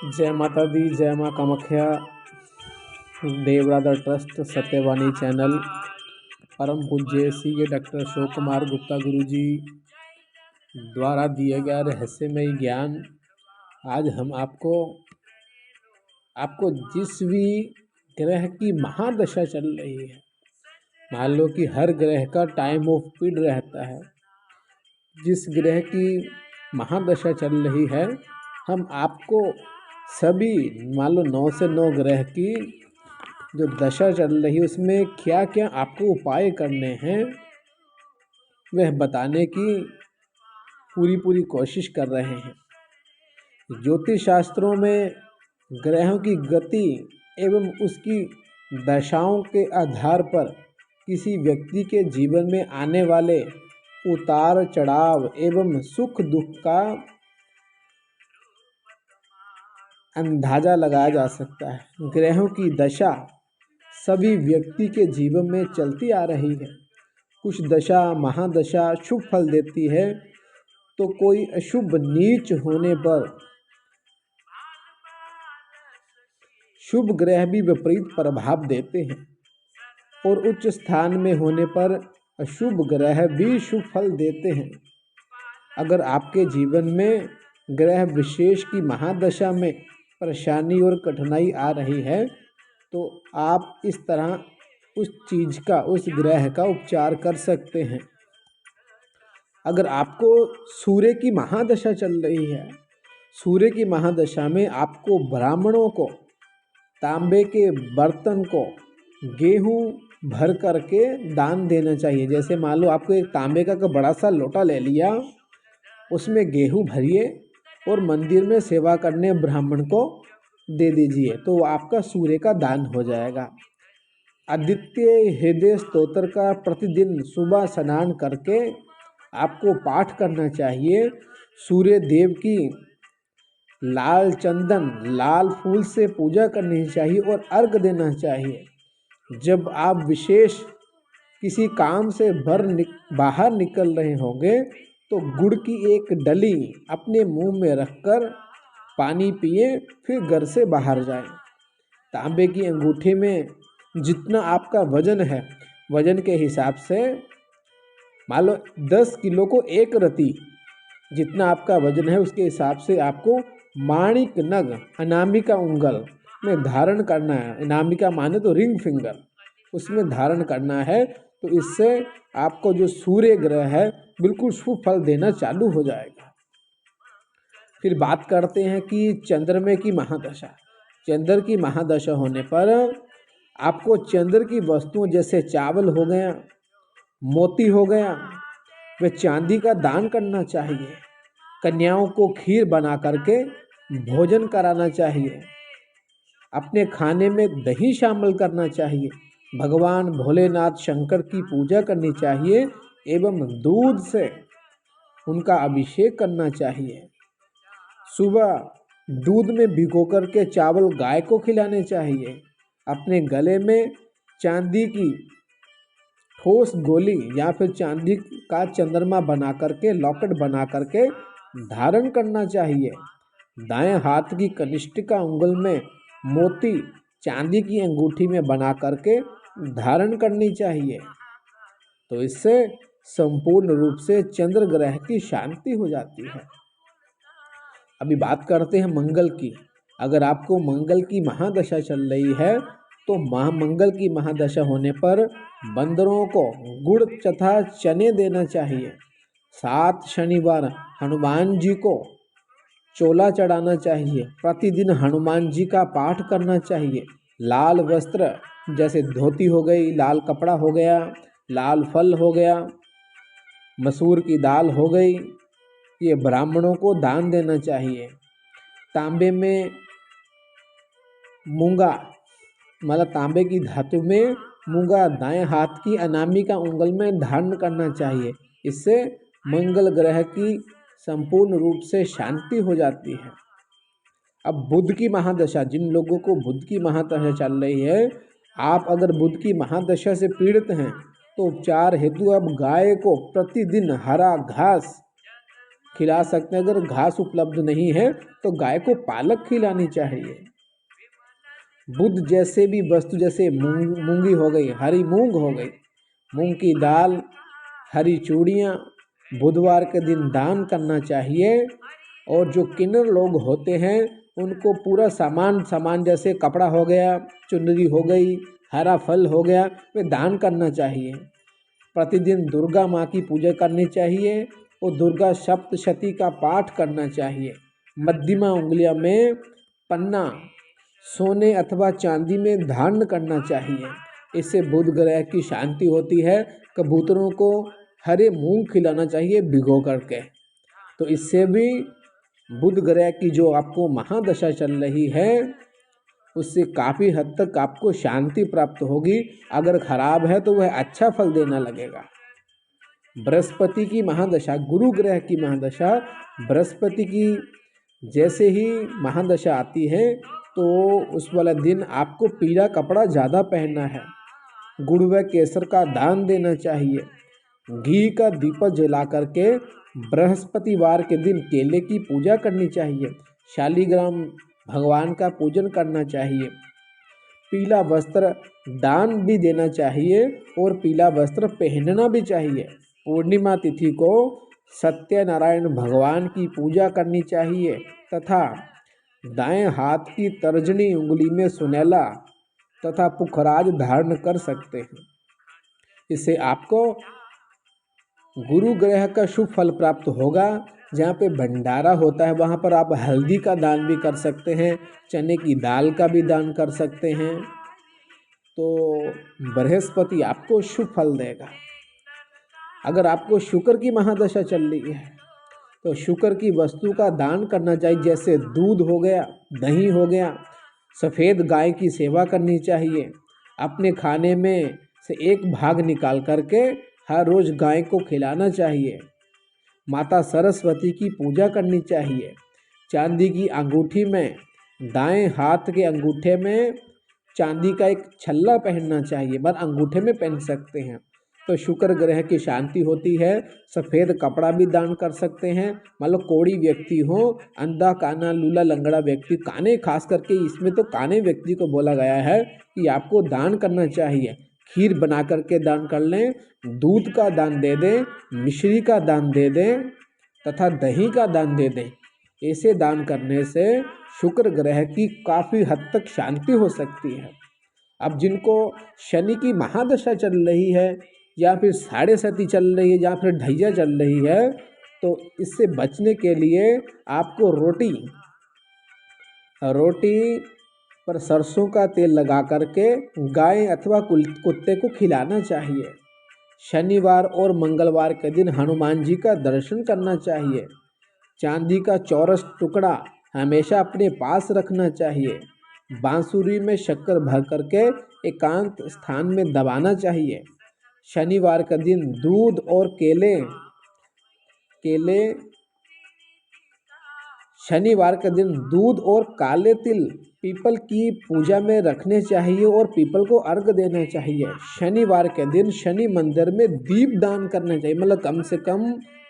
जय माता दी, जय माँ कामाख्या। देवराधा ट्रस्ट सत्यवाणी चैनल, परम पूज्य श्री डॉक्टर अशोक कुमार गुप्ता गुरु जी द्वारा दिए गया रहस्यमय ज्ञान। आज हम आपको जिस भी ग्रह की महादशा चल रही है, मान लो कि हर ग्रह का टाइम ऑफ पीरियड रहता है, जिस ग्रह की महादशा चल रही है, हम आपको सभी मान लो 9 से 9 ग्रह की जो दशा चल रही है उसमें क्या क्या आपको उपाय करने हैं वह बताने की पूरी कोशिश कर रहे हैं। ज्योतिष शास्त्रों में ग्रहों की गति एवं उसकी दशाओं के आधार पर किसी व्यक्ति के जीवन में आने वाले उतार चढ़ाव एवं सुख दुख का अंदाजा लगाया जा सकता है। ग्रहों की दशा सभी व्यक्ति के जीवन में चलती आ रही है। कुछ दशा महादशा शुभ फल देती है तो कोई अशुभ नीच होने पर शुभ ग्रह भी विपरीत प्रभाव देते हैं और उच्च स्थान में होने पर अशुभ ग्रह भी शुभ फल देते हैं। अगर आपके जीवन में ग्रह विशेष की महादशा में परेशानी और कठिनाई आ रही है तो आप इस तरह उस चीज का, उस ग्रह का उपचार कर सकते हैं। अगर आपको सूर्य की महादशा चल रही है, सूर्य की महादशा में आपको ब्राह्मणों को तांबे के बर्तन को गेहूं भर करके दान देना चाहिए। जैसे मान लो आपको एक तांबे का बड़ा सा लोटा ले लिया, उसमें गेहूं भरिए और मंदिर में सेवा करने ब्राह्मण को दे दीजिए, तो आपका सूर्य का दान हो जाएगा। आदित्य हृदय स्तोत्र का प्रतिदिन सुबह स्नान करके आपको पाठ करना चाहिए। सूर्य देव की लाल चंदन, लाल फूल से पूजा करनी चाहिए और अर्घ देना चाहिए। जब आप विशेष किसी काम से बाहर निकल रहे होंगे तो गुड़ की एक डली अपने मुंह में रखकर पानी पिए, फिर घर से बाहर जाएं। तांबे की अंगूठी में जितना आपका वजन है, वजन के हिसाब से मान लो 10 किलो को एक रति, जितना आपका वजन है उसके हिसाब से आपको माणिक नग अनामिका उंगल में धारण करना है। अनामिका माने तो रिंग फिंगर, उसमें धारण करना है। तो इससे आपको जो सूर्य ग्रह है बिल्कुल शुभ फल देना चालू हो जाएगा। फिर बात करते हैं कि चंद्रमा की महादशा। चंद्र की महादशा होने पर आपको चंद्र की वस्तुओं जैसे चावल हो गया, मोती हो गया, वे चांदी का दान करना चाहिए। कन्याओं को खीर बना करके भोजन कराना चाहिए। अपने खाने में दही शामिल करना चाहिए। भगवान भोलेनाथ शंकर की पूजा करनी चाहिए एवं दूध से उनका अभिषेक करना चाहिए। सुबह दूध में भिगो करके चावल गाय को खिलाने चाहिए। अपने गले में चांदी की ठोस गोली या फिर चांदी का चंद्रमा बना करके, लॉकेट बना करके धारण करना चाहिए। दाएं हाथ की कनिष्ठिका उंगल में मोती चांदी की अंगूठी में बना करके धारण करनी चाहिए। तो इससे संपूर्ण रूप से चंद्र ग्रह की शांति हो जाती है। अभी बात करते हैं मंगल की। अगर आपको मंगल की महादशा चल रही है तो मंगल की महादशा होने पर बंदरों को गुड़ तथा चने देना चाहिए। 7 शनिवार हनुमान जी को चोला चढ़ाना चाहिए। प्रतिदिन हनुमान जी का पाठ करना चाहिए। लाल वस्त्र जैसे धोती हो गई, लाल कपड़ा हो गया, लाल फल हो गया, मसूर की दाल हो गई, ये ब्राह्मणों को दान देना चाहिए। तांबे में मूंगा, मतलब तांबे की धातु में मूंगा दाएं हाथ की अनामिका उंगल में धारण करना चाहिए। इससे मंगल ग्रह की संपूर्ण रूप से शांति हो जाती है। अब बुध की महादशा, जिन लोगों को बुध की महादशा चल रही है, आप अगर बुध की महादशा से पीड़ित हैं तो उपचार हेतु अब गाय को प्रतिदिन हरा घास खिला सकते हैं। अगर घास उपलब्ध नहीं है तो गाय को पालक खिलानी चाहिए। बुध जैसे भी वस्तु, जैसे मूंगी हो गई, हरी मूंग हो गई, मूंग की दाल, हरी चूड़ियाँ बुधवार के दिन दान करना चाहिए। और जो किन्नर लोग होते हैं उनको पूरा सामान जैसे कपड़ा हो गया, चुनरी हो गई, हरा फल हो गया, वे दान करना चाहिए। प्रतिदिन दुर्गा माँ की पूजा करनी चाहिए और दुर्गा सप्तशती का पाठ करना चाहिए। मध्यमा उंगलियों में पन्ना सोने अथवा चांदी में धारण करना चाहिए। इससे बुध ग्रह की शांति होती है। कबूतरों को हरे मूंग खिलाना चाहिए भिगो करके। तो इससे भी बुध ग्रह की जो आपको महादशा चल रही है उससे काफ़ी हद तक आपको शांति प्राप्त होगी। अगर खराब है तो वह अच्छा फल देना लगेगा। बृहस्पति की महादशा, गुरु ग्रह की महादशा, बृहस्पति की जैसे ही महादशा आती है तो उस वाला दिन आपको पीला कपड़ा ज़्यादा पहनना है। गुड़ व केसर का दान देना चाहिए। घी का दीपक जला करके बृहस्पतिवार के दिन केले की पूजा करनी चाहिए। शालिग्राम भगवान का पूजन करना चाहिए। पीला वस्त्र दान भी देना चाहिए और पीला वस्त्र पहनना भी चाहिए। पूर्णिमा तिथि को सत्यनारायण भगवान की पूजा करनी चाहिए तथा दाएं हाथ की तर्जनी उंगली में सुनैला तथा पुखराज धारण कर सकते हैं। इससे आपको गुरु ग्रह का शुभ फल प्राप्त होगा। जहाँ पे भंडारा होता है वहाँ पर आप हल्दी का दान भी कर सकते हैं, चने की दाल का भी दान कर सकते हैं। तो बृहस्पति आपको शुभ फल देगा। अगर आपको शुक्र की महादशा चल रही है तो शुक्र की वस्तु का दान करना चाहिए। जैसे दूध हो गया, दही हो गया, सफ़ेद गाय की सेवा करनी चाहिए। अपने खाने में से एक भाग निकाल करके हर रोज़ गाय को खिलाना चाहिए। माता सरस्वती की पूजा करनी चाहिए। चांदी की अंगूठी में, दाएं हाथ के अंगूठे में चांदी का एक छल्ला पहनना चाहिए, बस अंगूठे में पहन सकते हैं। तो शुक्र ग्रह की शांति होती है। सफ़ेद कपड़ा भी दान कर सकते हैं। मतलब कोढ़ी व्यक्ति हो, अंधा काना लूला लंगड़ा व्यक्ति, काने खास करके इसमें तो काने व्यक्ति को बोला गया है कि आपको दान करना चाहिए। खीर बना करके दान कर लें, दूध का दान दे दें, मिश्री का दान दे दें तथा दही का दान दे दें। ऐसे दान करने से शुक्र ग्रह की काफ़ी हद तक शांति हो सकती है। अब जिनको शनि की महादशा चल रही है या फिर साढ़े सती चल रही है या फिर ढैया चल रही है, तो इससे बचने के लिए आपको रोटी पर सरसों का तेल लगा करके गाय अथवा कुत्ते को खिलाना चाहिए। शनिवार और मंगलवार के दिन हनुमान जी का दर्शन करना चाहिए। चांदी का चौरस टुकड़ा हमेशा अपने पास रखना चाहिए। बांसुरी में शक्कर भर करके एकांत स्थान में दबाना चाहिए। शनिवार का दिन दूध और केले शनिवार के दिन दूध और काले तिल पीपल की पूजा में रखने चाहिए और पीपल को अर्घ देना चाहिए। शनिवार के दिन शनि मंदिर में दीप दान करना चाहिए। मतलब कम से कम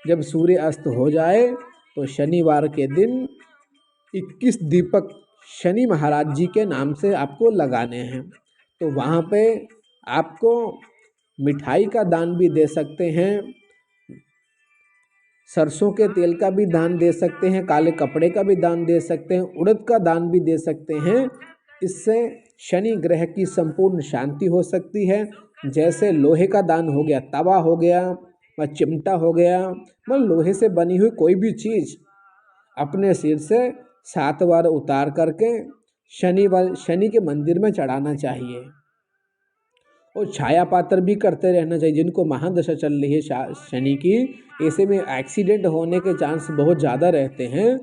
जब सूर्य अस्त हो जाए तो शनिवार के दिन 21 दीपक शनि महाराज जी के नाम से आपको लगाने हैं। तो वहाँ पे आपको मिठाई का दान भी दे सकते हैं, सरसों के तेल का भी दान दे सकते हैं, काले कपड़े का भी दान दे सकते हैं, उड़द का दान भी दे सकते हैं। इससे शनि ग्रह की संपूर्ण शांति हो सकती है। जैसे लोहे का दान हो गया, तवा हो गया व चिमटा हो गया, मतलब लोहे से बनी हुई कोई भी चीज़ अपने सिर से 7 बार उतार करके शनि के मंदिर में चढ़ाना चाहिए। और छाया पात्र भी करते रहना चाहिए। जिनको महादशा चल रही है शनि की, ऐसे में एक्सीडेंट होने के चांस बहुत ज़्यादा रहते हैं।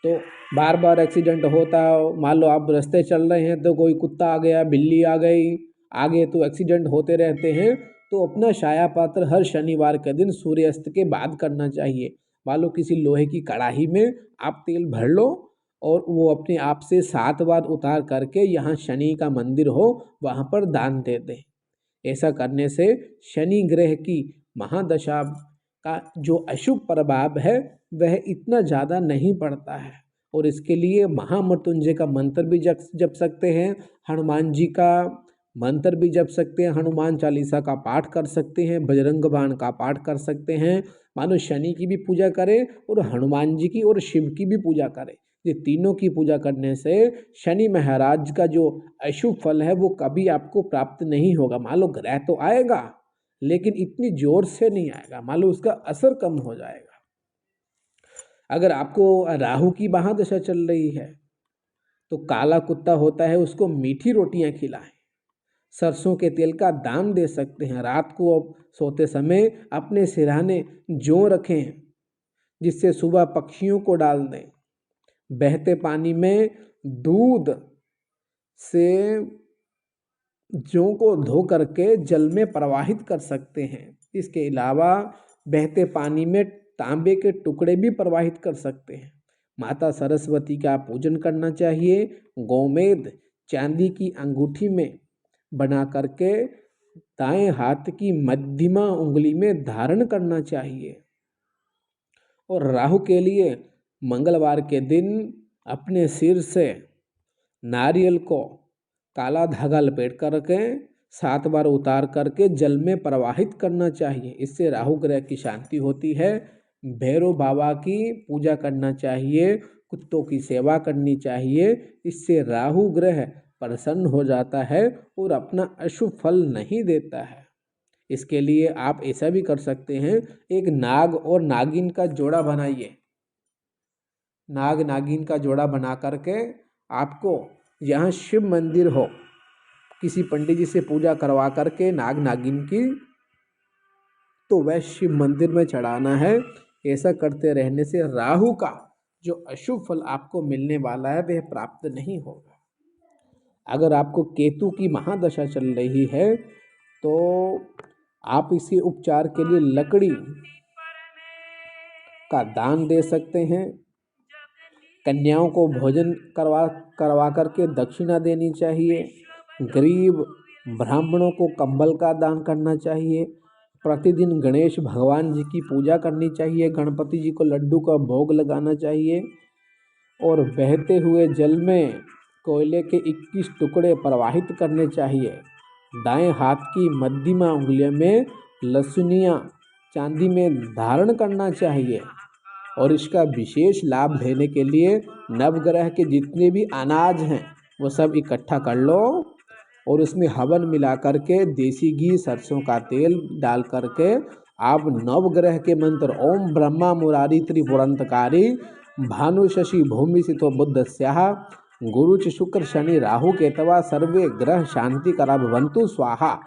तो बार बार एक्सीडेंट होता है। मान लो आप रास्ते चल रहे हैं तो कोई कुत्ता आ गया, बिल्ली आ गई आगे, तो एक्सीडेंट होते रहते हैं। तो अपना छाया पात्र हर शनिवार के दिन सूर्यास्त के बाद करना चाहिए। मान लो किसी लोहे की कढ़ाई में आप तेल भर लो और वो अपने आप से 7 बार उतार करके यहाँ शनि का मंदिर हो वहाँ पर दान दे दें। ऐसा करने से शनि ग्रह की महादशा का जो अशुभ प्रभाव है वह इतना ज़्यादा नहीं पड़ता है। और इसके लिए महामृत्युंजय का मंत्र भी जप सकते हैं, हनुमान जी का मंत्र भी जप सकते हैं, हनुमान चालीसा का पाठ कर सकते हैं, बजरंग बाण का पाठ कर सकते हैं, मानो शनि की भी पूजा करें और हनुमान जी की और शिव की भी पूजा करें। ये तीनों की पूजा करने से शनि महाराज का जो अशुभ फल है वो कभी आपको प्राप्त नहीं होगा। मान लो ग्रह तो आएगा लेकिन इतनी जोर से नहीं आएगा, मान लो उसका असर कम हो जाएगा। अगर आपको राहु की महादशा चल रही है तो काला कुत्ता होता है उसको मीठी रोटियां खिलाएं, सरसों के तेल का दान दे सकते हैं, रात को सोते समय अपने सिरहाने जौ रखें जिससे सुबह पक्षियों को डाल दें, बहते पानी में दूध से जौ को धो करके जल में प्रवाहित कर सकते हैं। इसके अलावा बहते पानी में तांबे के टुकड़े भी प्रवाहित कर सकते हैं। माता सरस्वती का पूजन करना चाहिए। गोमेद चांदी की अंगूठी में बना करके दाएं हाथ की मध्यमा उंगली में धारण करना चाहिए। और राहु के लिए मंगलवार के दिन अपने सिर से नारियल को काला धागा लपेट करके 7 बार उतार करके जल में प्रवाहित करना चाहिए। इससे राहु ग्रह की शांति होती है। भैरव बाबा की पूजा करना चाहिए, कुत्तों की सेवा करनी चाहिए, इससे राहु ग्रह प्रसन्न हो जाता है और अपना अशुभ फल नहीं देता है। इसके लिए आप ऐसा भी कर सकते हैं, एक नाग और नागिन का जोड़ा बनाइए। नाग नागिन का जोड़ा बना करके आपको यहाँ शिव मंदिर हो, किसी पंडित जी से पूजा करवा करके नाग नागिन की, तो वह शिव मंदिर में चढ़ाना है। ऐसा करते रहने से राहु का जो अशुभ फल आपको मिलने वाला है वह प्राप्त नहीं होगा। अगर आपको केतु की महादशा चल रही है तो आप इसे उपचार के लिए लकड़ी का दान दे सकते हैं। कन्याओं को भोजन करवा करके दक्षिणा देनी चाहिए। गरीब ब्राह्मणों को कंबल का दान करना चाहिए। प्रतिदिन गणेश भगवान जी की पूजा करनी चाहिए। गणपति जी को लड्डू का भोग लगाना चाहिए। और बहते हुए जल में कोयले के 21 टुकड़े प्रवाहित करने चाहिए। दाएं हाथ की मध्यमा उंगलियों में लहसुनियाँ चांदी में धारण करना चाहिए। और इसका विशेष लाभ लेने के लिए नवग्रह के जितने भी अनाज हैं वो सब इकट्ठा कर लो और उसमें हवन मिला करके देसी घी सरसों का तेल डाल करके आप नवग्रह के मंत्र ओम ब्रह्मा मुरारी त्रिपुरंतकारी भानु शशि भूमि सितो बुद्ध स्याह गुरुच शुक्र शनि राहु केतवा सर्वे ग्रह शांति करा भवन्तु स्वाहा,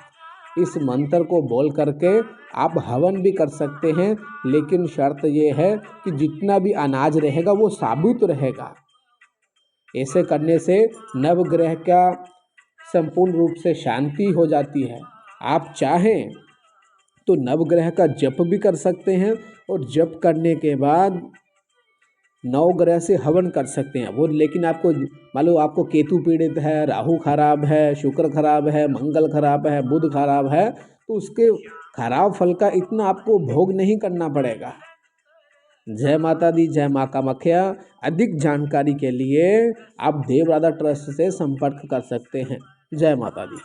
इस मंत्र को बोल करके आप हवन भी कर सकते हैं। लेकिन शर्त ये है कि जितना भी अनाज रहेगा वो साबुत रहेगा। ऐसे करने से नवग्रह का संपूर्ण रूप से शांति हो जाती है। आप चाहें तो नवग्रह का जप भी कर सकते हैं और जप करने के बाद 9 ग्रह से हवन कर सकते हैं वो। लेकिन आपको मान लो आपको केतु पीड़ित है, राहु खराब है, शुक्र खराब है, मंगल खराब है, बुध खराब है, तो उसके खराब फल का इतना आपको भोग नहीं करना पड़ेगा। जय माता दी, जय माँ कामाख्या। अधिक जानकारी के लिए आप देवराधा ट्रस्ट से संपर्क कर सकते हैं। जय माता दी।